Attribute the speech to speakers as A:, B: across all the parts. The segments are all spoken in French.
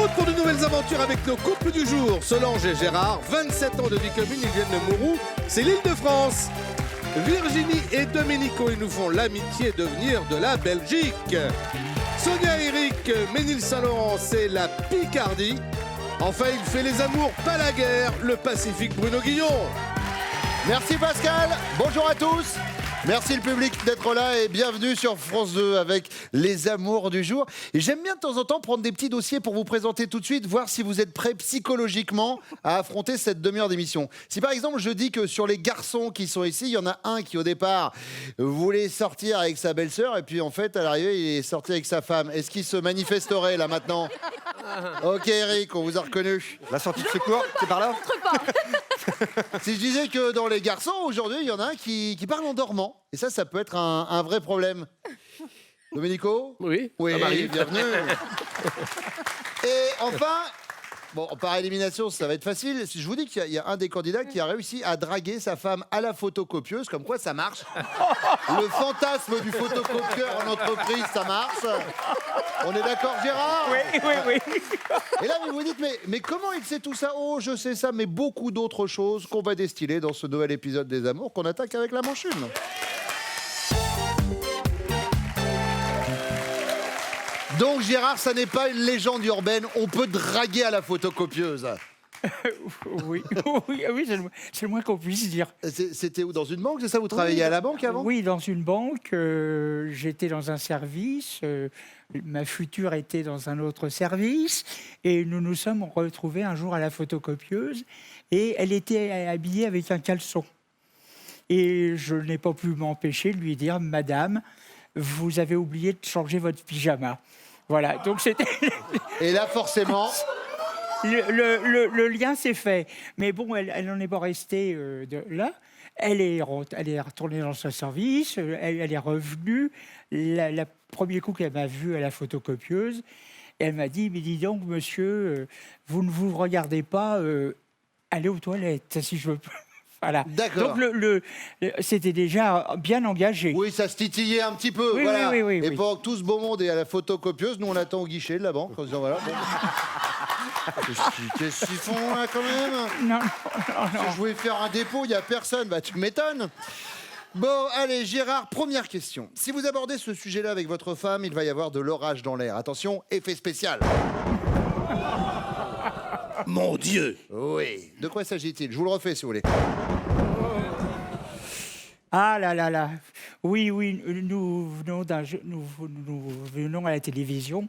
A: route pour de nouvelles aventures avec nos couples du jour. Solange et Gérard, 27 ans de vie commune, ils viennent de Mourou, c'est l'île de France. Virginie et Domenico, ils nous font l'amitié de venir de la Belgique. Sonia et Eric, Ménil-Saint-Laurent, c'est la Picardie. Enfin, il fait les amours, pas la guerre, le Pacifique Bruno Guillon.
B: Merci Pascal, bonjour à tous. Merci le public d'être là et bienvenue sur France 2 avec les amours du jour. Et j'aime bien de temps en temps prendre des petits dossiers pour vous présenter tout de suite, voir si vous êtes prêts psychologiquement à affronter cette demi-heure d'émission. Si par exemple je dis que sur les garçons qui sont ici, il y en a un qui au départ voulait sortir avec sa belle-sœur et puis en fait à l'arrivée il est sorti avec sa femme. Est-ce qu'il se manifesterait là maintenant? Ok Eric, on vous a reconnu.
C: La sortie de secours, c'est par là?
B: Si je disais que dans les garçons, aujourd'hui, il y en a un qui parle en dormant. Et ça peut être un vrai problème. Domenico?
A: Oui,
B: Oui,
A: ça m'arrive.
B: bienvenue. Et enfin, bon, par élimination, ça va être facile. Si je vous dis qu'il y a un des candidats qui a réussi à draguer sa femme à la photocopieuse, comme quoi ça marche. Le fantasme du photocopieur en entreprise, ça marche. On est d'accord, Gérard?
D: Oui.
B: Et là, vous vous dites, mais comment il sait tout ça? Oh, je sais ça, mais beaucoup d'autres choses qu'on va destiller dans ce nouvel épisode des Amours qu'on attaque avec la manche une. Donc, Gérard, ça n'est pas une légende urbaine, on peut draguer à la photocopieuse.
D: Oui, c'est le moins qu'on puisse dire.
B: C'était où? Dans une banque, c'est ça? Vous travailliez à la banque avant?
D: Oui, dans une banque. J'étais dans un service. Ma future était dans un autre service. Et nous nous sommes retrouvés un jour à la photocopieuse. Et elle était habillée avec un caleçon. Et je n'ai pas pu m'empêcher de lui dire « Madame, vous avez oublié de changer votre pyjama. » Voilà, donc c'était...
B: Et là, forcément...
D: Le lien s'est fait. Mais bon, elle n'en est pas restée là. Elle est retournée dans son service, elle est revenue. Le premier coup qu'elle m'a vu à la photocopieuse, elle m'a dit « Mais dis donc, monsieur, vous ne vous regardez pas, allez aux toilettes, si je veux pas. » Voilà.
B: D'accord.
D: Donc c'était déjà bien engagé.
B: Oui, ça se titillait un petit peu.
D: Oui,
B: voilà.
D: oui.
B: Et pendant que tout ce beau monde est à la photocopieuse, nous on attend au guichet de la banque en disant voilà. Bon. Qu'est-ce qu'ils font là quand même?
D: Non.
B: Je voulais faire un dépôt, il n'y a personne. Bah tu m'étonnes. Bon, allez, Gérard, première question. Si vous abordez ce sujet-là avec votre femme, il va y avoir de l'orage dans l'air. Attention, effet spécial.
A: Mon Dieu!
B: Oui. De quoi s'agit-il? Je vous le refais si vous voulez.
D: Ah là. Oui, nous venons à la télévision,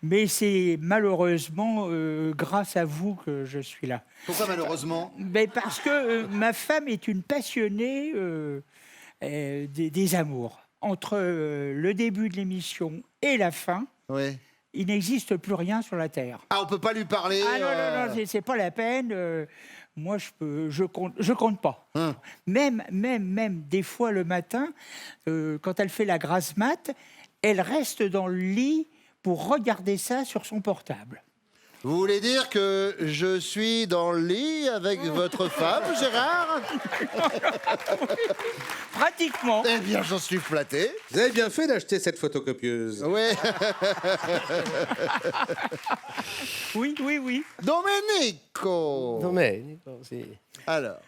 D: mais c'est malheureusement grâce à vous que je suis là.
B: Pourquoi malheureusement?
D: Mais parce que ma femme est une passionnée des amours. Entre le début de l'émission et la fin,
B: Oui.
D: il n'existe plus rien sur la Terre.
B: Ah, on peut pas lui parler.
D: Ah non, c'est pas la peine. Moi, je compte pas. Même des fois le matin, quand elle fait la grasse mat, elle reste dans le lit pour regarder ça sur son portable.
B: Vous voulez dire que je suis dans le lit avec votre femme, Gérard?
D: Pratiquement.
B: Eh bien, j'en suis flatté.
A: Vous avez bien fait d'acheter cette photocopieuse.
B: Ouais.
D: Oui.
B: Domenico.
C: Non mais,
B: Alors,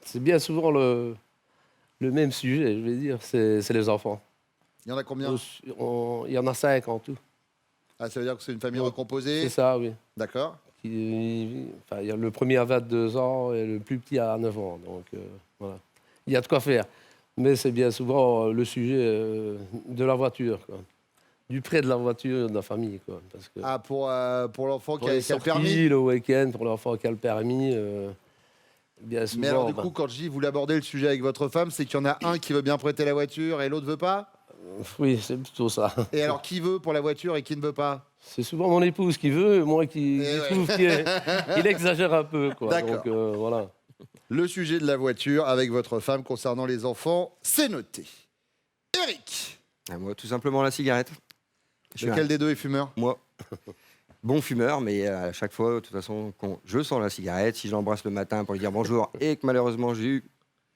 C: c'est bien souvent le même sujet, je vais dire, c'est les enfants.
B: il y en a combien?
C: Il y en a 5 en tout.
B: Ah, ça veut dire que c'est une famille recomposée?
C: C'est ça, oui.
B: D'accord.
C: Il y a le premier à 22 ans et le plus petit à 9 ans. Donc, voilà. Il y a de quoi faire. Mais c'est bien souvent le sujet de la voiture, quoi. Du près de la voiture de la famille, quoi. Parce que
B: Ah, pour l'enfant qui
C: pour
B: a
C: les
B: le
C: sorties,
B: permis?
C: le week-end, pour l'enfant qui a le permis, bien souvent...
B: Mais alors, du coup, quand je dis vous l'abordez le sujet avec votre femme, c'est qu'il y en a un qui veut bien prêter la voiture et l'autre veut pas?
C: Oui, c'est plutôt ça.
B: Et alors, qui veut pour la voiture et qui ne veut pas?
C: C'est souvent mon épouse qui veut, moi qui trouve qu'il exagère un peu, quoi.
B: D'accord.
C: Donc, voilà.
B: Le sujet de la voiture avec votre femme concernant les enfants, c'est noté. Eric,
E: Moi, tout simplement la cigarette.
B: lequel des deux est fumeur?
E: Moi, bon fumeur, mais à chaque fois, de toute façon, quand je sens la cigarette, si je l'embrasse le matin pour lui dire bonjour et que malheureusement j'ai eu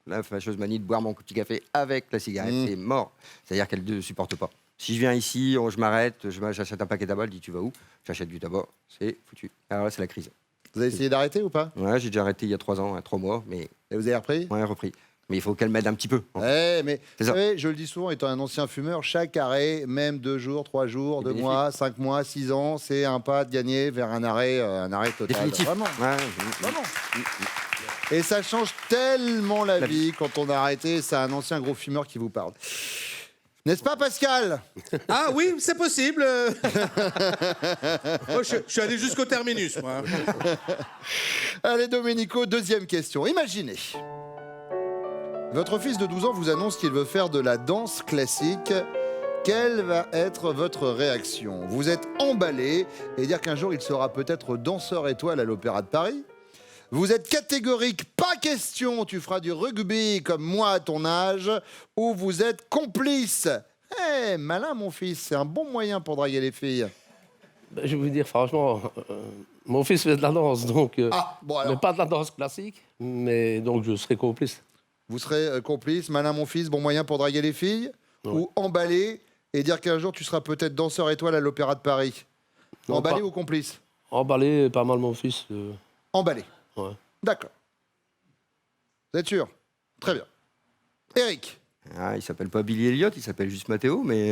E: la fâcheuse manie de boire mon petit café avec la cigarette, c'est mort. C'est-à-dire qu'elle ne supporte pas. Si je viens ici, je m'arrête, j'achète un paquet de tabac, je dis tu vas où? J'achète du tabac, c'est foutu. Alors là, c'est la crise.
B: Vous avez essayé d'arrêter ou pas?
E: Ouais, j'ai déjà arrêté il y a 3 ans, 3 mois, mais
B: Et vous avez repris?
E: ouais, repris. Mais il faut qu'elle m'aide un petit peu.
B: Ouais, mais
E: C'est
B: vous
E: ça.
B: savez, je le dis souvent, étant un ancien fumeur, chaque arrêt, même 2 jours, 3 jours, 2
E: bénéfique.
B: mois, 5 mois, 6 ans, c'est un pas de gagner vers un arrêt total.
E: Définitif.
B: Vraiment.
E: Ouais,
B: Vraiment. Et ça change tellement la vie quand on a arrêté. C'est un ancien gros fumeur qui vous parle. N'est-ce pas, Pascal?
A: Ah oui, c'est possible. Moi, je suis allé jusqu'au terminus, moi.
B: Allez, Domenico, deuxième question. Imaginez. Votre fils de 12 ans vous annonce qu'il veut faire de la danse classique. Quelle va être votre réaction? Vous êtes emballé et dire qu'un jour il sera peut-être danseur étoile à l'Opéra de Paris? Vous êtes catégorique, pas question, tu feras du rugby comme moi à ton âge, ou vous êtes complice? Eh, malin mon fils, c'est un bon moyen pour draguer les filles.
C: Ben, je vais vous dire, franchement, mon fils fait de la danse, donc...
B: Ah, bon
C: mais
B: alors,
C: pas de la danse classique, mais donc je serai complice.
B: vous serez complice, malin mon fils, bon moyen pour draguer les filles,
C: Ouais.
B: ou emballé et dire qu'un jour tu seras peut-être danseur étoile à l'Opéra de Paris?
C: Non,
B: Emballé
C: pas-
B: ou complice?
C: Emballé, pas mal mon fils.
B: Emballé.
C: Ouais.
B: D'accord. Vous êtes sûr? Très bien. Eric?
E: Ah, il s'appelle pas Billy Elliot, il s'appelle juste Mathéo, mais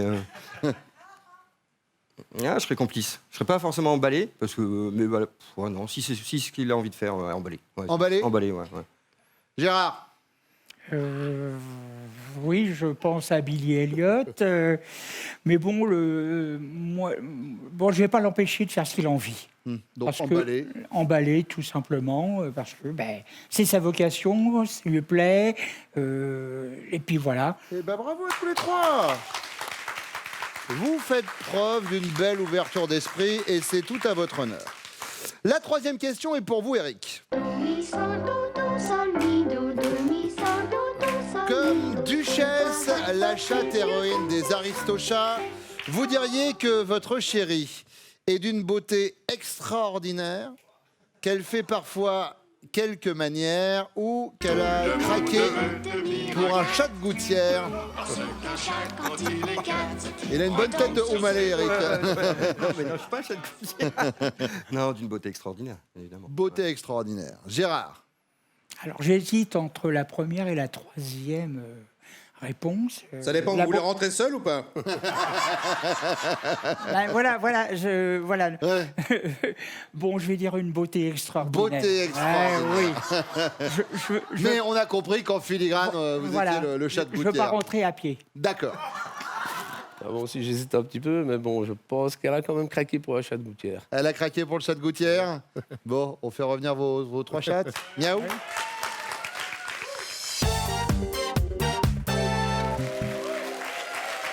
E: ah, je serais complice. Je serais pas forcément emballé, parce que mais voilà, ouais, non, si c'est ce qu'il a envie de faire, emballé. Ouais,
B: Emballé?
E: Emballé, ouais.
B: Gérard?
D: Oui, je pense à Billy Elliot, mais bon, je vais pas l'empêcher de faire ce qu'il a envie.
B: Donc
D: Parce que-
B: emballé.
D: Emballé, tout simplement, parce que c'est sa vocation, ça lui plaît, et puis voilà.
B: Eh ben bravo à tous les trois. Vous faites preuve d'une belle ouverture d'esprit et c'est tout à votre honneur. La troisième question est pour vous, Eric.
F: Mi, sol, do, do, sol, mi, do, do, mi, sol, do, do, sol, mi,
B: Comme
F: do,
B: Duchesse, la chatte héroïne des Aristochats, vous diriez que votre chérie est d'une beauté extraordinaire, qu'elle fait parfois quelques manières ou qu'elle a craqué pour un chat de gouttière. Il a une bonne tête de O'Malley, Eric.
E: Non, mais non, je suis pas chat de gouttière. Non, d'une beauté extraordinaire, évidemment.
B: Beauté extraordinaire. Gérard.
D: Alors j'hésite entre la première et la troisième réponse.
A: Ça dépend,
D: La
A: vous voulez
D: bo-
A: rentrer seul ou pas?
D: voilà.
B: Ouais.
D: Bon, je vais dire une beauté extraordinaire.
B: Beauté extraordinaire.
D: Oui.
B: Mais on a compris qu'en filigrane, vous
D: voilà.
B: étiez le chat de
D: Je ne veux pas
B: gouttière.
D: rentrer à pied.
B: D'accord.
C: Ah, moi aussi, j'hésite un petit peu, mais bon, je pense qu'elle a quand même craqué pour un chat de gouttière.
B: Elle a craqué pour le chat de gouttière. Bon, on fait revenir vos trois chattes. Miaou.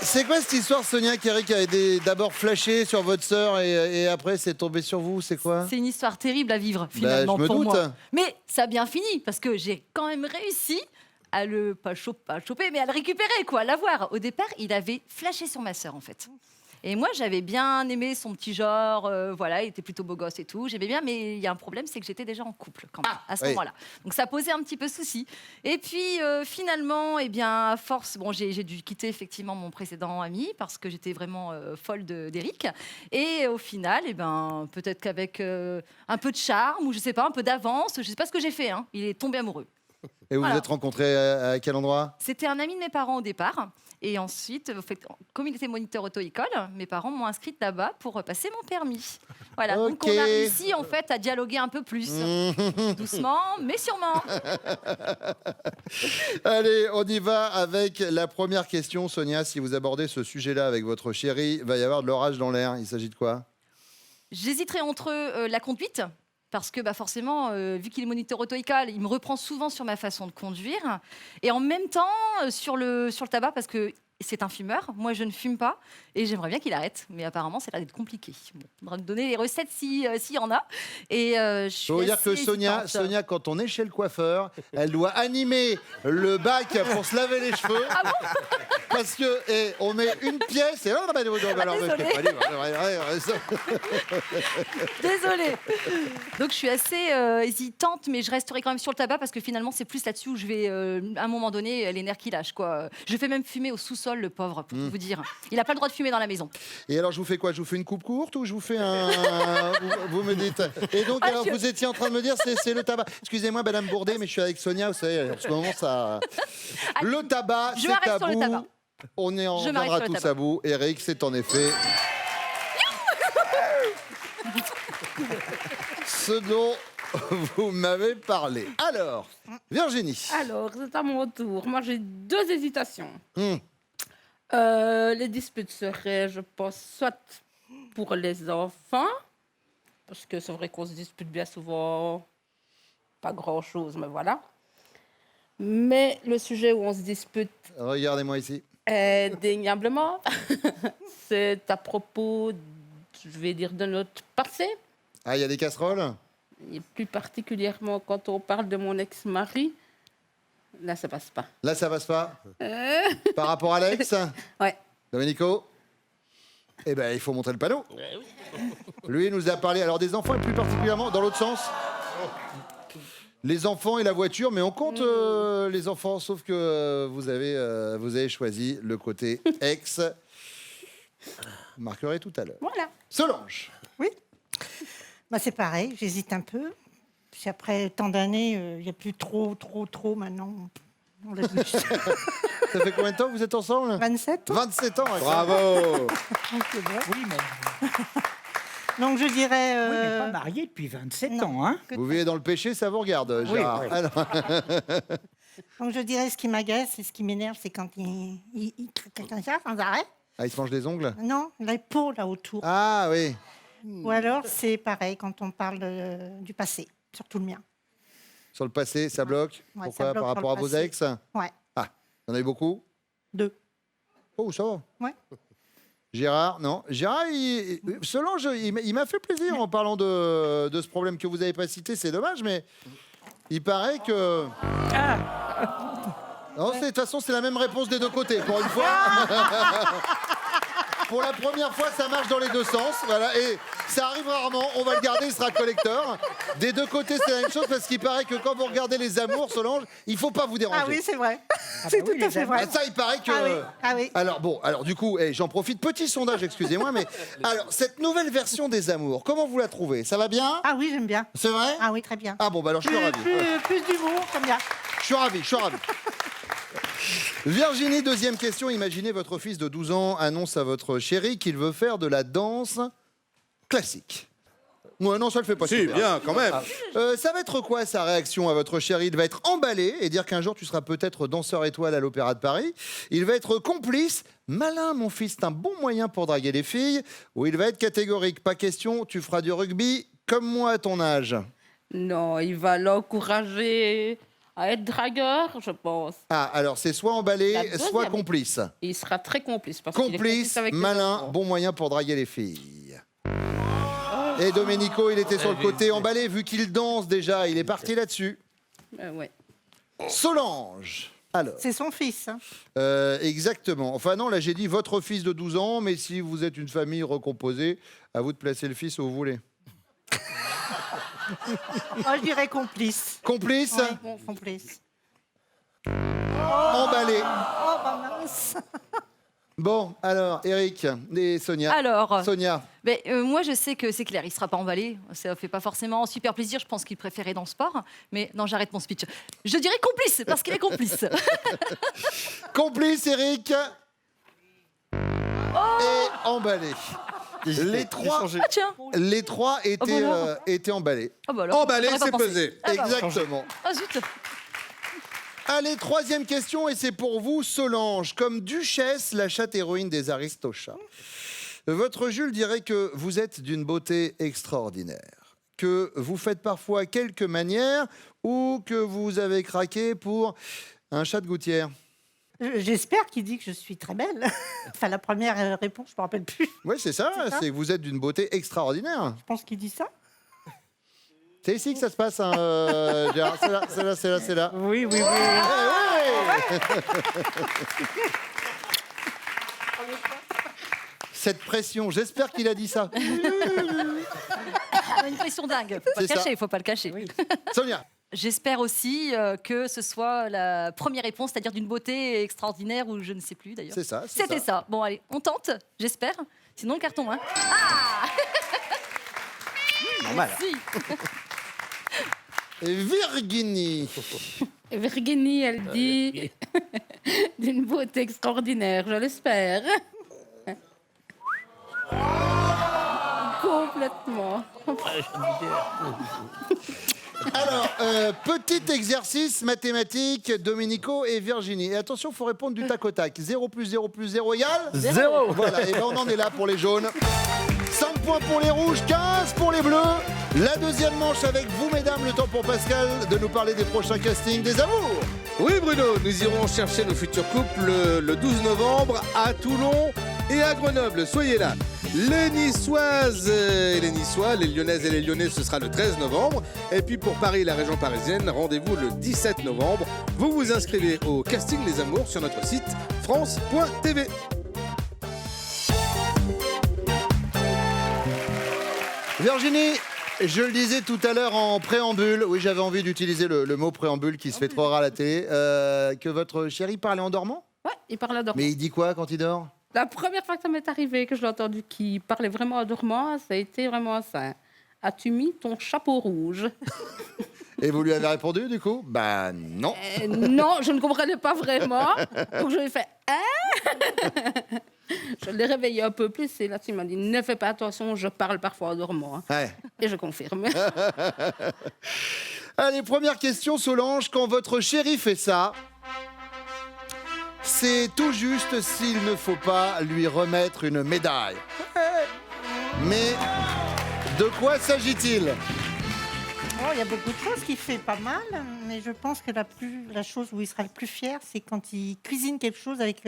B: C'est quoi cette histoire, Sonia, qu'Eric a d'abord flashé sur votre sœur et après c'est tombé sur vous? C'est quoi?
G: C'est une histoire terrible à vivre, finalement,
B: je me
G: pour
B: doute.
G: moi. Mais ça a bien fini, parce que j'ai quand même réussi à le, pas choper, mais à le récupérer, quoi, à l'avoir. Au départ, il avait flashé sur ma sœur, en fait. Et moi, j'avais bien aimé son petit genre, voilà, il était plutôt beau gosse et tout, j'aimais bien, mais il y a un problème, c'est que j'étais déjà en couple, quand même, à ce
B: oui.
G: moment-là. Donc ça posait un petit peu souci. Et puis, finalement, eh bien, à force, bon, j'ai dû quitter effectivement mon précédent ami, parce que j'étais vraiment folle d'Éric. Et au final, eh ben, peut-être qu'avec un peu de charme, ou je sais pas, un peu d'avance, je sais pas ce que j'ai fait, hein, il est tombé amoureux.
B: Et vous vous
G: Voilà.
B: êtes rencontrés à quel endroit?
G: C'était un ami de mes parents au départ. Et ensuite, en fait, comme il était moniteur auto-école, mes parents m'ont inscrite là-bas pour passer mon permis. Voilà, donc
B: Ok.
G: on a réussi en fait à dialoguer un peu plus. Doucement, mais sûrement.
B: Allez, on y va avec la première question, Sonia. Si vous abordez ce sujet-là avec votre chérie, il va y avoir de l'orage dans l'air. Il s'agit de quoi?
G: J'hésiterais entre la conduite, parce que forcément, vu qu'il est moniteur auto-école, il me reprend souvent sur ma façon de conduire. Et en même temps, sur le tabac, parce que c'est un fumeur. Moi, je ne fume pas et j'aimerais bien qu'il arrête. Mais apparemment, ça a l'air d'être compliqué. Bon, on va me donner les recettes s'il y en a. Et je suis
B: Je veux dire que
G: assez hésitante.
B: Sonia, quand on est chez le coiffeur, elle doit animer le bac pour se laver les cheveux. Parce que on met une pièce et...
G: Désolée. Donc je suis assez hésitante, mais je resterai quand même sur le tabac parce que finalement c'est plus là-dessus où je vais, à un moment donné, les nerfs qui lâchent, quoi. Je fais même fumer au sous-sol sol, le pauvre, pour tout vous dire. Il n'a pas le droit de fumer dans la maison.
B: Et alors, je vous fais quoi? Je vous fais une coupe courte ou je vous fais un... vous me dites... Et donc, alors, vous étiez en train de me dire, c'est le tabac. Excusez-moi, Madame Bourdet, mais je suis avec Sonia, vous savez, en ce moment, ça... Le tabac,
G: Je
B: c'est
G: m'arrête sur le
B: tabou.
G: tabac.
B: On est en
G: Je m'arrête
B: viendra
G: sur le
B: tous
G: tabac.
B: à bout. Eric, c'est en effet... ce dont vous m'avez parlé. Alors, Virginie.
H: Alors, c'est à mon tour. Moi, j'ai 2 hésitations.
B: Hmm.
H: Les disputes seraient, je pense, soit pour les enfants, parce que c'est vrai qu'on se dispute bien souvent, pas grand-chose, mais voilà. Mais le sujet où on se dispute
B: Regardez-moi ici.
H: indéniablement, c'est à propos, je vais dire, de notre passé.
B: Ah, il y a des casseroles?
H: Et plus particulièrement quand on parle de mon ex-mari, là, ça passe pas.
B: Là, ça passe pas. Par rapport à l'ex?
H: Ouais.
B: Domenico? Eh ben, il faut montrer le panneau. Lui nous a parlé, alors des enfants et plus particulièrement dans l'autre sens. Les enfants et la voiture, mais on compte les enfants, sauf que vous avez choisi le côté ex. Vous marquerez tout à l'heure.
H: Voilà.
B: Solange.
I: Oui. Bah, c'est pareil, j'hésite un peu. Puis après tant d'années, il n'y a plus trop maintenant. On l'a vu.
B: Ça fait combien de temps que vous êtes ensemble?
I: 27 ans.
B: 27 ans.
A: Bravo.
I: Donc, c'est bon.
D: Oui, mais,
I: Donc je dirais.
D: oui, mais pas marié depuis 27
I: non.
D: ans. Hein.
B: Vous vivez dans le péché, ça vous regarde, Gérard.
D: oui.
B: Alors,
I: Donc je dirais ce qui m'agace et ce qui m'énerve, c'est quand il quelqu'un ça sans arrêt.
B: ah, il se mange les ongles?
I: Non, les peaux là autour.
B: Ah oui.
I: Ou alors c'est pareil quand on parle du passé, surtout le mien.
B: Sur le passé, ça bloque.
I: Ouais,
B: Pourquoi?
I: ça bloque
B: Par
I: sur
B: rapport
I: le
B: à vos
I: passé.
B: ex?
I: Ouais,
B: Ah, il y en a eu beaucoup?
I: 2.
B: Oh, ça va.
I: Ouais.
B: Gérard, non. Gérard, Solange, il m'a fait plaisir en parlant de ce problème que vous n'avez pas cité. C'est dommage, mais il paraît que... Non, de toute façon, c'est la même réponse des deux côtés, pour une fois. Pour la première fois, ça marche dans les deux sens. Voilà, et ça arrive rarement. On va le garder, il sera collecteur. Des deux côtés, c'est la même chose, parce qu'il paraît que quand vous regardez les amours, Solange, il ne faut pas vous déranger.
I: Ah oui, c'est vrai.
D: Ah
I: c'est
D: bah
I: tout
D: oui,
I: à
D: les
I: fait
D: amours.
I: vrai.
B: Ah, ça, il paraît que...
I: Ah oui, ah oui.
B: Alors du coup, j'en profite, petit sondage, excusez-moi, mais alors cette nouvelle version des amours, comment vous la trouvez? Ça va bien?
I: Ah oui, j'aime bien.
B: C'est vrai?
I: Ah oui, très bien.
B: Ah bon, bah alors je suis ravi.
I: Plus d'humour, j'aime bien.
B: Je suis ravi. Virginie, deuxième question. Imaginez votre fils de 12 ans annonce à votre chéri qu'il veut faire de la danse classique. Ouais, non, ça le fait pas.
A: Si,
B: super.
A: bien, quand même.
B: Ça va être quoi sa réaction à votre chéri? Il va être emballé et dire qu'un jour tu seras peut-être danseur étoile à l'Opéra de Paris. Il va être complice. Malin, mon fils, c'est un bon moyen pour draguer les filles. Ou il va être catégorique. Pas question, tu feras du rugby comme moi à ton âge.
H: Non, il va l'encourager à être dragueur, je pense.
B: Ah, alors c'est soit emballé,
H: La deuxième.
B: soit complice.
H: Et il sera très complice. Parce qu'il est
B: Complice,
H: avec les
B: malin,
H: enfants.
B: bon moyen pour draguer les filles. Et Domenico, il était sur le côté emballé, vu qu'il danse déjà, il est parti là-dessus.
H: Ouais.
B: Solange. Alors,
I: C'est son fils. Hein.
B: exactement. Enfin non, là j'ai dit votre fils de 12 ans, mais si vous êtes une famille recomposée, à vous de placer le fils où vous voulez.
I: Oh, je dirais complice.
B: Complice,
I: Ouais, complice.
B: emballé.
I: Oh, bah mince.
B: Bon, alors, Eric et Sonia.
G: Alors,
B: Sonia,
G: moi je sais que c'est clair, il ne sera pas emballé. Ça fait pas forcément super plaisir. Je pense qu'il préférait dans le sport. Mais non, j'arrête mon speech. Je dirais complice, parce qu'il est complice.
B: complice, Eric. Et emballé. Les trois,
G: Ah tiens.
B: les trois étaient,
G: bon, non.
B: étaient emballés.
G: Ah bah alors,
A: Emballé,
G: j'aurais pas
A: c'est
G: pensé.
A: pesé.
G: Ah bah,
B: Exactement.
G: Ah zut.
B: Allez, troisième question, et c'est pour vous, Solange. Comme duchesse, la chatte héroïne des Aristochats, votre Jules dirait que vous êtes d'une beauté extraordinaire, que vous faites parfois quelques manières ou que vous avez craqué pour un chat de gouttière.
I: J'espère qu'il dit que je suis très belle. Enfin, la première réponse, je ne me rappelle plus.
B: Oui, c'est ça,
I: C'est ça.
B: c'est que vous êtes d'une beauté extraordinaire.
I: Je pense qu'il dit ça.
B: C'est ici que ça se passe, hein, Gérard. C'est là.
D: Oui, oui, oui.
B: Eh ouais. Cette pression, j'espère qu'il a dit ça.
G: Une pression dingue. Faut pas
B: C'est
G: le
B: ça.
G: cacher, faut pas le cacher.
B: Sonia,
G: j'espère aussi que ce soit la première réponse, c'est-à-dire d'une beauté extraordinaire ou je ne sais plus d'ailleurs.
B: C'est ça.
G: C'était ça. Bon, allez, on tente, j'espère. Sinon, le carton. Hein.
B: Normal.
G: Si.
B: Virginie.
H: Virginie, elle dit d'une beauté extraordinaire, je l'espère. Complètement.
B: Alors, petit exercice mathématique, Domenico et Virginie. Et attention, il faut répondre du tac au tac. 0 plus 0 plus 0 égale
C: 0.
B: Voilà, et ben on en est là pour les jaunes. 5 points pour les rouges, 15 pour les bleus. La deuxième manche avec vous, mesdames. Le temps pour Pascal de nous parler des prochains castings des amours.
A: Oui, Bruno, nous irons chercher nos futurs couples le 12 novembre à Toulon et à Grenoble. Soyez là. Les Niçoises et les Niçois, les Lyonnaises et les Lyonnais, ce sera le 13 novembre. Et puis pour Paris et la région parisienne, rendez-vous le 17 novembre. Vous vous inscrivez au casting des amours sur notre site france.tv.
B: Virginie, je le disais tout à l'heure en préambule, oui, j'avais envie d'utiliser le mot préambule qui se fait trop rare à la télé, que votre chéri parlait en dormant.
H: Ouais, il parle à dormant.
B: Mais il dit quoi quand il dort?
H: La première fois que ça m'est arrivé, que je l'ai entendu qui parlait vraiment à dormant, ça a été vraiment ça. As-tu mis ton chapeau rouge?
B: Et vous lui avez répondu du coup? Bah non.
H: Non, je ne comprenais pas vraiment. Donc je lui ai fait hein? Je l'ai réveillé un peu plus et là il m'a dit ne fais pas attention, je parle parfois en dormant. Hein.
B: Ouais.
H: Et je confirme.
B: Allez, première question, Solange. Quand votre chéri fait ça, c'est tout juste s'il ne faut pas lui remettre une médaille. Mais de quoi s'agit-il?
I: Oh, il y a beaucoup de choses qu'il fait pas mal, mais je pense que la chose où il sera le plus fier, c'est quand il cuisine quelque chose avec,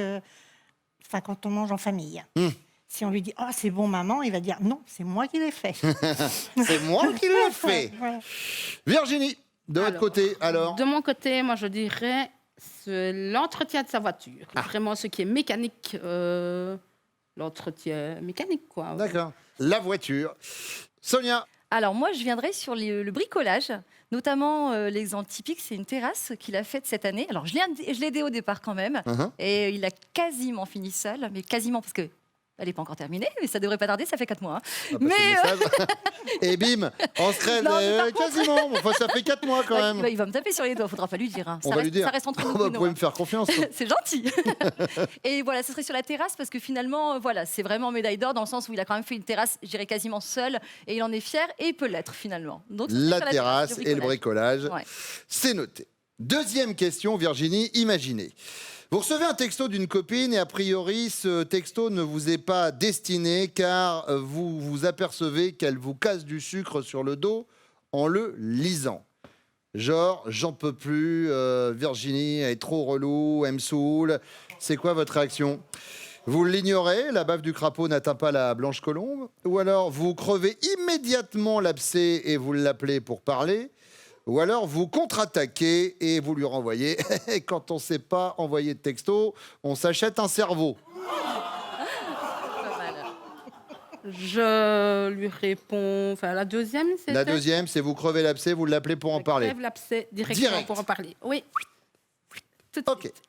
I: quand on mange en famille. Si on lui dit « Oh, c'est bon, maman », il va dire « Non, c'est moi qui l'ai fait. »
B: C'est moi qui l'ai fait.
I: Voilà.
B: Virginie, de votre côté, alors?
H: De mon côté, moi je dirais l'entretien de sa voiture. Vraiment ce qui est mécanique, l'entretien mécanique quoi.
B: D'accord. La voiture. Sonia?
G: Alors moi, je viendrai sur le bricolage, notamment l'exemple typique, c'est une terrasse qu'il a faite cette année. Alors je l'ai aidé au départ quand même, et il a quasiment fini seul, mais quasiment parce que elle n'est pas encore terminée, mais ça devrait pas tarder, ça fait 4 mois. Hein.
B: Et bim, on se crève
G: Non, mais par contre-
B: quasiment. Enfin, ça fait 4 mois quand même.
G: Il va me taper sur les doigts, faudra pas lui dire. Hein.
B: On
G: Ça
B: va
G: reste,
B: lui dire.
G: ça reste entre nous.
B: Vous
G: Bruno,
B: pouvez
G: hein.
B: me faire confiance.
G: C'est gentil. Et voilà, ce serait sur la terrasse parce que finalement, voilà, c'est vraiment médaille d'or dans le sens où il a quand même fait une terrasse, je dirais quasiment seul, et il en est fier et il peut l'être finalement. Donc, ce serait
B: La
G: sur
B: terrasse et le bricolage.
G: Ouais.
B: C'est noté. Deuxième question, Virginie, imaginez. Vous recevez un texto d'une copine et a priori, ce texto ne vous est pas destiné car vous vous apercevez qu'elle vous casse du sucre sur le dos en le lisant. Genre, j'en peux plus, Virginie, elle est trop relou, elle me saoule. C'est quoi votre réaction? Vous l'ignorez, la baffe du crapaud n'atteint pas la blanche colombe? Ou alors vous crevez immédiatement l'abcès et vous l'appelez pour parler? Ou alors vous contre-attaquez et vous lui renvoyez. Et quand on ne sait pas envoyer de texto, on s'achète un cerveau.
H: Je lui réponds. Enfin, la deuxième, c'était.
B: La deuxième, c'est vous crevez l'abcès, vous l'appelez pour en parler.
H: Crève l'abcès directement
B: Direct.
H: pour en parler. Oui. Tout de
B: Ok.
H: suite.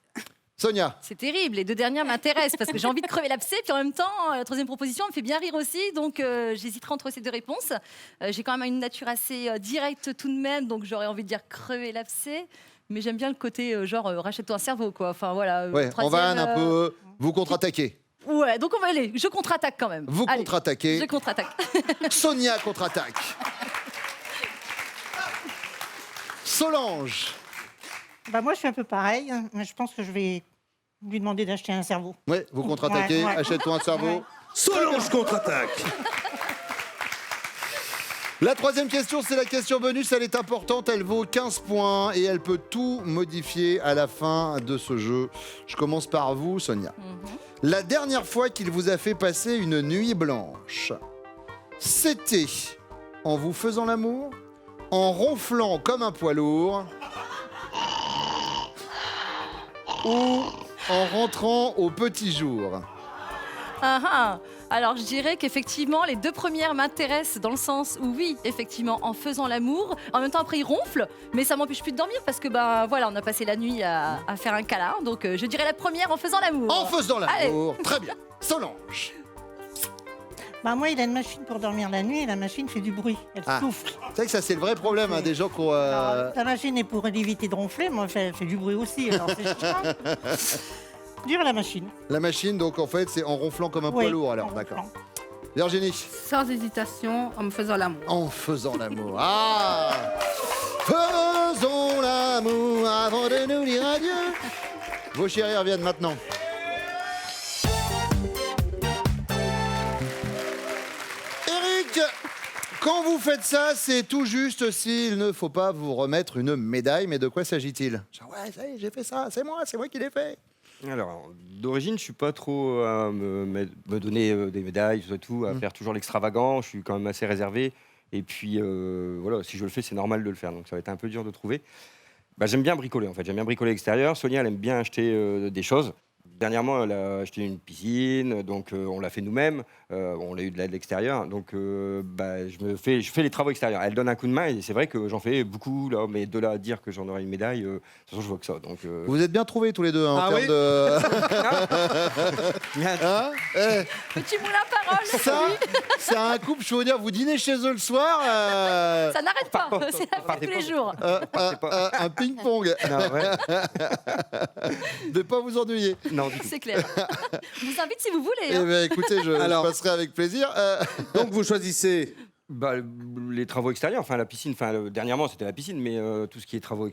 B: Sonia?
G: C'est terrible, les deux dernières m'intéressent parce que j'ai envie de crever l'abcès, puis en même temps, la troisième proposition me fait bien rire aussi, donc j'hésiterai entre ces deux réponses. J'ai quand même une nature assez directe tout de même, donc j'aurais envie de dire crever l'abcès, mais j'aime bien le côté rachète-toi un cerveau, quoi. Enfin voilà.
B: Ouais, on va un peu. Vous contre-attaquez.
G: Ouais, donc on va aller. Je contre-attaque quand même.
B: Vous
G: Allez,
B: contre-attaquez.
G: Je contre-attaque.
B: Sonia contre-attaque. Solange?
I: Bah, moi, je suis un peu pareil, hein, mais je pense que je vais lui demander d'acheter un cerveau.
B: Oui, vous contre-attaquez.
I: Ouais.
B: Achète-toi un cerveau.
I: Ouais.
A: Solange contre-attaque.
B: La troisième question, c'est la question bonus. Elle est importante, elle vaut 15 points et elle peut tout modifier à la fin de ce jeu. Je commence par vous, Sonia. La dernière fois qu'il vous a fait passer une nuit blanche, c'était en vous faisant l'amour, en ronflant comme un poids lourd ou en rentrant au petit jour?
G: Ah ah. Alors, je dirais qu'effectivement, les 2 premières m'intéressent dans le sens où, oui, effectivement, en faisant l'amour, en même temps, après, il ronfle, mais ça m'empêche plus de dormir parce que, bah, voilà, on a passé la nuit à faire un câlin. Donc, je dirais la première en faisant l'amour.
B: En faisant
G: Allez.
B: l'amour. Très bien. Solange.
I: Bah, moi, il a une machine pour dormir la nuit et la machine fait du bruit. Elle
B: Ah.
I: souffle.
B: C'est vrai que ça, c'est le vrai problème hein, des gens qui ont.
I: Alors, la machine est pour éviter de ronfler, moi, elle fait du bruit aussi. Alors, c'est chiant. Dur la machine.
B: La machine, donc en fait, c'est en ronflant comme un poids
I: Oui,
B: lourd,
I: en
B: alors,
I: ronflant.
B: d'accord. Virginie.
H: Sans hésitation, en me faisant l'amour.
B: En faisant l'amour. Ah Faisons l'amour avant de nous dire adieu. Vos chéris reviennent maintenant. Eric, quand vous faites ça, c'est tout juste s'il ne faut pas vous remettre une médaille. Mais de quoi s'agit-il? Ouais, ça y est, j'ai fait ça, c'est moi qui l'ai fait.
E: Alors, d'origine, je suis pas trop à me donner des médailles, tout, à faire toujours l'extravagant. Je suis quand même assez réservé. Et puis, voilà, si je le fais, c'est normal de le faire. Donc, ça va être un peu dur de trouver. Bah, j'aime bien bricoler, en fait. J'aime bien bricoler l'extérieur. Sonia, elle aime bien acheter des choses. Dernièrement, elle a acheté une piscine, donc on l'a fait nous-mêmes. On l'a eu de l'aide extérieure, donc bah, je fais les travaux extérieurs. Elle donne un coup de main et c'est vrai que j'en fais beaucoup, là, mais de là à dire que j'en aurai une médaille, de toute façon, je vois que ça. Donc,
B: Vous êtes bien trouvés tous les deux hein, en
A: Ah
B: termes
A: oui
B: de. Hein
G: Petit moulin à parole.
B: Ça, c'est un couple, je veux dire, vous dînez chez eux le soir.
G: Ça n'arrête pas. C'est la fête tous les jours.
B: Un ping-pong.
E: non, ouais.
B: De pas vous ennuyer.
E: Non, du tout.
G: C'est clair. Je vous invite si vous voulez.
B: Eh
G: hein.
B: bien, écoutez, je
A: Alors.
B: passerai avec plaisir.
A: Donc vous choisissez.
E: Bah, les travaux extérieurs, enfin la piscine, dernièrement c'était la piscine, mais tout ce qui est travaux,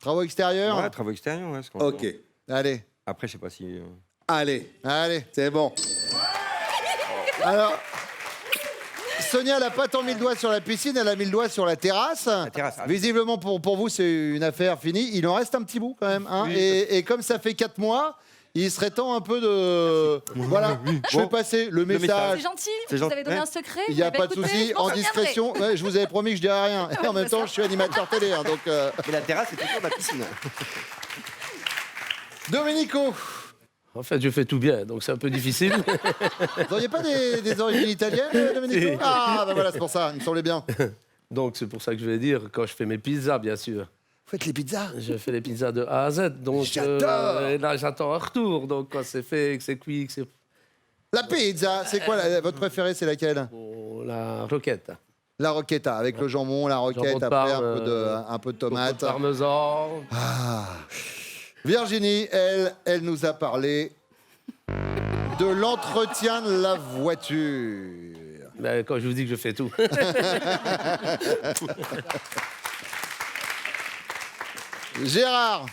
B: Travaux extérieurs.
E: ouais, travaux extérieurs, ouais, ce qu'on
A: Ok.
E: fait.
B: Allez,
E: Après, je sais pas si.
A: Allez,
B: allez.
A: c'est bon.
B: Alors, Sonia, elle n'a pas tant mis le doigt sur la piscine, elle a mis le doigt sur la terrasse.
E: La terrasse.
B: Visiblement, pour vous, c'est une affaire finie. Il en reste un petit bout quand même. Hein.
E: Oui,
B: Et comme ça fait 4 mois, il serait temps un peu de. Voilà, je vais
E: Bon.
B: passer le
E: message.
B: message.
G: C'est gentil.
E: C'est
G: Vous
E: gentil.
G: avez donné
E: Ouais.
G: un secret.
B: Il n'y a
G: Eh ben,
B: pas de
G: écoutez,
B: souci,
G: je m'en
B: en
G: souviendrai.
B: discrétion. Ouais, je vous avais promis que je dirais rien. Et en même temps, je suis animateur télé. Hein, donc,
E: Mais la terrasse, c'est toujours la piscine.
B: Domenico,
C: En fait, je fais tout bien, donc c'est un peu difficile.
B: vous n'auriez pas des origines italiennes, Domenico?
C: Si.
B: Ah, ben voilà, c'est pour ça, il me semblait bien. Vous
C: Donc c'est pour ça que je vais dire, quand je fais mes pizzas, bien sûr,
B: faites les pizzas?
C: je fais les pizzas de A à Z. Donc
B: J'adore.
C: et là, j'attends un retour. Donc quand c'est fait, que c'est cuit, que c'est
B: La pizza, c'est quoi votre préférée, c'est laquelle?
C: pour la roquette.
B: La roquetta, avec le jambon, la roquette,
C: Jambon de
B: après
C: Parme,
B: un peu de
C: Beaucoup de
B: tomate.
C: parmesan.
B: Ah. Virginie, elle nous a parlé de l'entretien de la voiture.
C: Ben, quand je vous dis que je fais tout.
B: Gérard,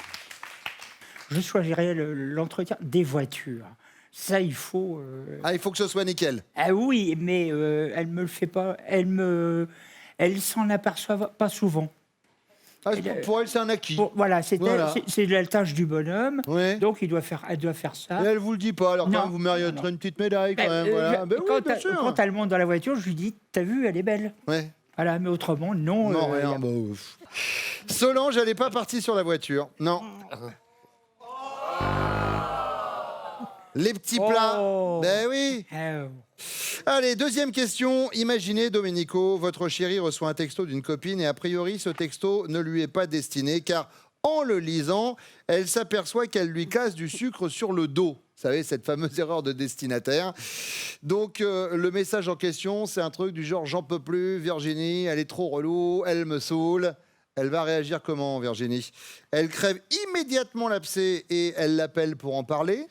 D: Je choisirais l'entretien des voitures. Ça, il faut.
B: ah, il faut que ce soit nickel.
D: Ah oui, mais elle me le fait pas. Elle s'en aperçoit pas souvent.
B: Ah,
D: Et
B: pour elle, c'est un acquis.
D: Bon, voilà,
B: Voilà.
D: c'est la tâche du bonhomme.
B: Ouais.
D: Donc elle doit faire ça.
B: Et elle vous le dit pas, alors quand
D: Non.
B: même, vous mériterez une petite médaille quand
D: Ben,
B: même. Voilà. Ben oui,
D: quand,
B: bien sûr.
D: quand elle monte dans la voiture, je lui dis, t'as vu, elle est belle.
B: Ouais.
D: Voilà, mais autrement, non.
B: Non, rien. Bah, ouf. Solange, elle n'est pas partie sur la voiture. Non. Les petits plats.
D: Oh.
B: Ben oui. Allez, deuxième question. Imaginez, Domenico, votre chérie reçoit un texto d'une copine et a priori, ce texto ne lui est pas destiné car en le lisant, elle s'aperçoit qu'elle lui casse du sucre sur le dos. Vous savez, cette fameuse erreur de destinataire. Donc, le message en question, c'est un truc du genre « J'en peux plus, Virginie, elle est trop relou, elle me saoule ». Elle va réagir comment, Virginie? Elle crève immédiatement l'abcès et elle l'appelle pour en parler?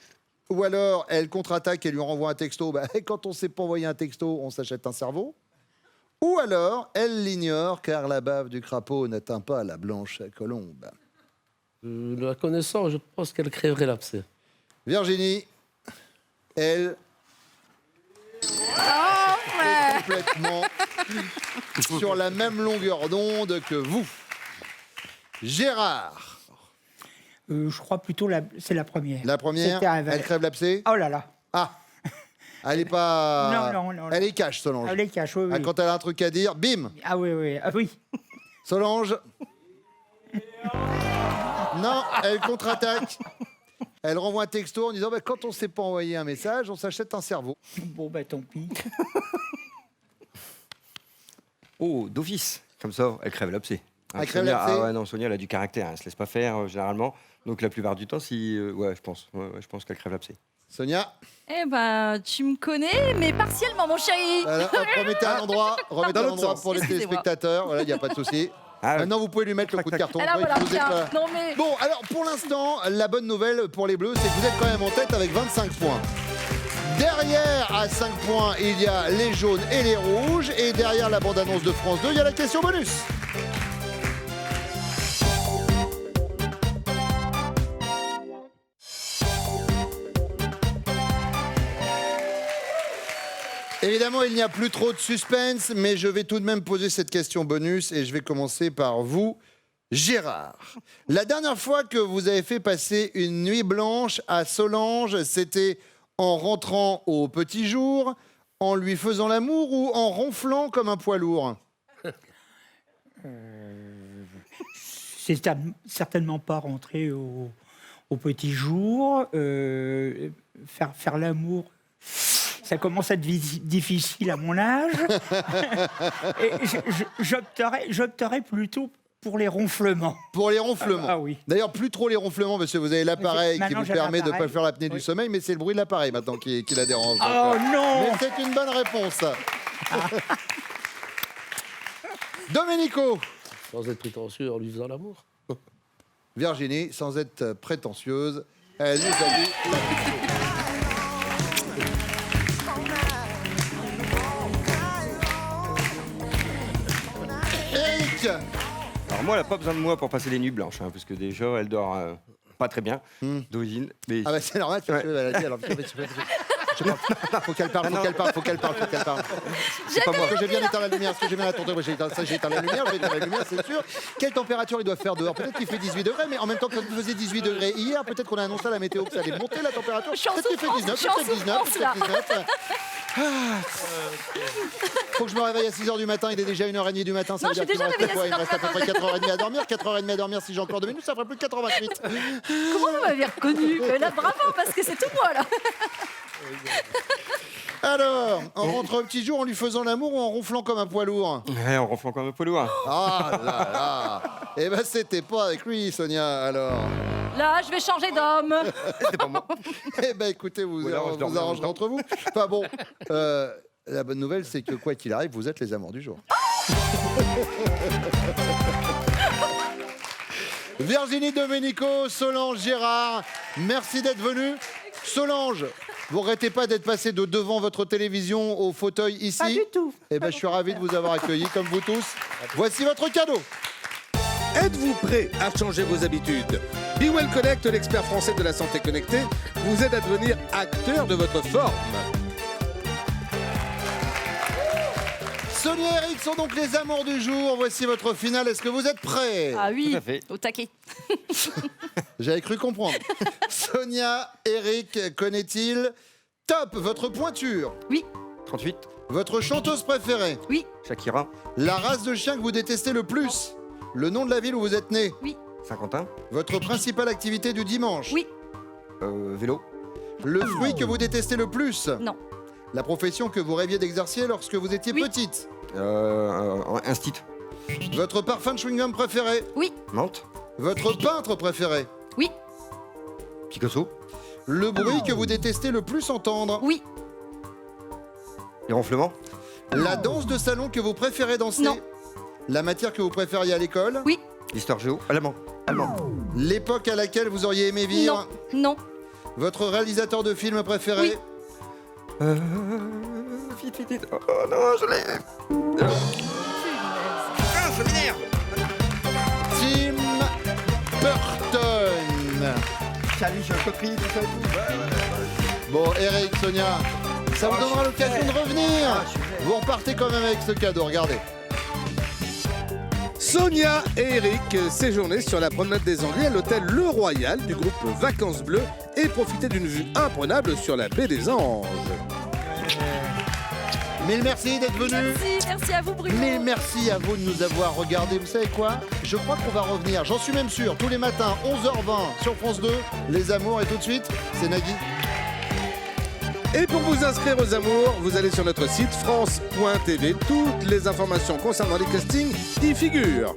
B: Ou alors, elle contre-attaque et lui renvoie un texto. Bah, quand on ne sait pas envoyer un texto, on s'achète un cerveau. Ou alors, elle l'ignore car la bave du crapaud n'atteint pas la blanche colombe.
C: La connaissant, je pense qu'elle crèverait l'abcès.
B: Virginie, elle est complètement sur la même longueur d'onde que vous. Gérard,
D: Je crois plutôt c'est la première.
B: la première,
D: C'était un-
B: elle crève l'abcès.
D: Oh là là.
B: Ah, elle est pas...
D: Non.
B: Elle est cash, Solange.
D: Elle les cache, oui.
B: Ah,
D: Oui.
B: quand elle a un truc à dire, bim.
D: Ah oui. Ah oui.
B: Solange. Non, elle contre-attaque. Elle renvoie un texto en disant bah, quand on ne sait pas envoyer un message, on s'achète un cerveau.
D: Bon, bah tant pis.
E: Oh, d'office. Comme ça, elle crève l'abcès.
B: Elle crève
E: Sonia,
B: l'abcès.
E: ah ouais, non, Sonia, elle a du caractère. Elle se laisse pas faire, généralement. Donc, la plupart du temps, si. Ouais, je pense. Ouais, je pense qu'elle crève l'abcès.
B: Sonia,
G: Eh ben, tu me connais, mais partiellement, mon chéri.
B: alors, hop, remettez à l'endroit
A: Dans l'autre sens.
B: pour les
G: Excusez-moi.
B: téléspectateurs. Voilà, il n'y a pas de souci.
E: Ah, ouais.
B: Maintenant, vous pouvez lui mettre le coup de carton.
G: Ah là,
B: Toi, il
G: voilà,
B: vous êtes
G: tiens.
B: pas-
G: Non, mais.
B: Bon, alors pour l'instant, la bonne nouvelle pour les Bleus, c'est que vous êtes quand même en tête avec 25 points. Derrière, à 5 points, il y a les jaunes et les rouges. Et derrière la bande-annonce de France 2, il y a la question bonus. Évidemment, il n'y a plus trop de suspense, mais je vais tout de même poser cette question bonus et je vais commencer par vous, Gérard. La dernière fois que vous avez fait passer une nuit blanche à Solange, c'était en rentrant au petit jour, en lui faisant l'amour ou en ronflant comme un poids lourd?
D: C'est certainement pas rentrer au petit jour. Faire l'amour, ça commence à être difficile à mon âge. Et j'opterais plutôt pour les ronflements.
B: Pour les ronflements.
D: Ah oui.
B: D'ailleurs, plus trop les ronflements, parce que vous avez l'appareil qui
D: Maintenant,
B: vous
D: j'ai
B: permet de ne pas
D: l'appareil.
B: faire l'apnée du
D: Oui.
B: sommeil, mais c'est le bruit de l'appareil maintenant qui la dérange.
D: Oh non.
B: Mais c'est une bonne réponse. Domenico.
C: Sans être prétentieux en lui faisant l'amour.
B: Virginie, sans être prétentieuse, elle nous a dit la petite chose. Eric.
E: Alors, moi, elle n'a pas besoin de moi pour passer les nuits blanches, parce que déjà, elle dort pas très bien, d'origine. Mais...
B: Ah bah c'est normal,
E: Ouais.
B: elle a dit, alors, faut qu'elle parle, faut qu'elle parle.
E: c'est pas moi.
B: Est-ce que j'ai bien éteint la lumière? Est-ce que j'ai bien attendu? J'ai éteint la lumière, c'est sûr. Quelle température il doit faire dehors? Peut-être qu'il fait 18 degrés, mais en même temps, quand il faisait 18 degrés hier, peut-être qu'on a annoncé à la météo que ça allait monter la température.
G: Je suis en
B: Peut-être qu'il fait
G: souffrance,
B: 19,
G: je suis en
B: peut-être 19,
G: souffrance, là.
B: peut-être 19. Faut que je me réveille à 6h du matin, il est déjà 1h30 du matin. Ça
G: Non,
B: veut
G: je
B: dire
G: suis
B: qu'il me
G: déjà
B: reste quoi? Il me
G: réveillée
B: reste à peu près 4h30 à dormir. 4h30 à dormir, si j'ai encore 2 minutes, ça ferait plus de 4h28.
G: Comment vous m'avez reconnu? Là, bravo, parce que c'est tout moi, là.
B: Alors, on rentre au petit jour en lui faisant l'amour ou en ronflant comme un poids lourd?
E: Ouais, on ronfle comme un poids lourd.
B: Ah là là. Eh ben c'était pas avec lui, Sonia, alors.
G: Là, je vais changer d'homme.
E: C'était pas moi.
B: Eh ben écoutez, vous
E: Ou alors, je dors
B: vous
E: bien
B: arrangez
E: longtemps.
B: entre vous. Enfin bon, la bonne nouvelle, c'est que quoi qu'il arrive, vous êtes les amours du jour. Virginie, Domenico, Solange, Gérard, merci d'être venus. Solange, vous regrettez pas d'être passé de devant votre télévision au fauteuil ici?
I: Pas du tout.
B: Eh ben je suis ravi de vous avoir accueilli, comme vous tous. Voici votre cadeau.
A: Êtes-vous prêt à changer vos habitudes? Be Well Connect, l'expert français de la santé connectée, vous aide à devenir acteur de votre forme.
B: Sonia et Eric sont donc les amours du jour. Voici votre finale. Est-ce que vous êtes prêts?
G: Ah oui,
E: Tout à fait.
G: au taquet.
B: J'avais cru comprendre. Sonia, Eric, connaît-il Top, votre pointure.
G: Oui,
E: 38,
B: Votre chanteuse préférée.
G: oui,
E: Shakira,
B: La race de chien que vous détestez le plus. Le nom de la ville où vous êtes né.
G: oui,
E: Saint-Quentin,
B: Votre principale activité du dimanche.
G: oui,
E: vélo,
B: Le fruit que vous détestez le plus.
G: non,
B: La profession que vous rêviez d'exercer lorsque vous étiez
G: Oui.
B: petite.
E: Instit,
B: Votre parfum de chewing-gum préféré.
G: oui,
E: Nantes,
B: Votre peintre préféré.
G: oui,
E: Picasso,
B: Le bruit que vous détestez le plus entendre.
G: oui,
E: les ronflements,
B: La danse de salon que vous préférez danser.
G: Non.
B: La matière que vous préfériez à l'école.
G: oui,
E: l'histoire géo, allemand,
B: L'époque à laquelle vous auriez aimé vivre.
G: non,
B: Votre réalisateur de film préféré.
G: Oui.
E: Vite, oh non, je l'ai. Je m'énerve.
B: Tim Burton.
E: Salut, j'ai un coquille, tout ça et tout.
B: Bon, Eric, Sonia, ça vous donnera l'occasion de revenir. Vous repartez quand même avec ce cadeau, regardez.
A: Sonia et Eric séjournaient sur la promenade des Anglais à l'hôtel Le Royal du groupe Vacances Bleues et profitaient d'une vue imprenable sur la baie des Anges.
B: Mille merci d'être venu.
G: Merci à vous Bruno.
B: Mille merci à vous de nous avoir regardés. Vous savez quoi? Je crois qu'on va revenir, j'en suis même sûr, tous les matins, 11h20 sur France 2, Les Amours. Et tout de suite, c'est Nagui.
A: Et pour vous inscrire aux amours, vous allez sur notre site France.tv. Toutes les informations concernant les castings y figurent.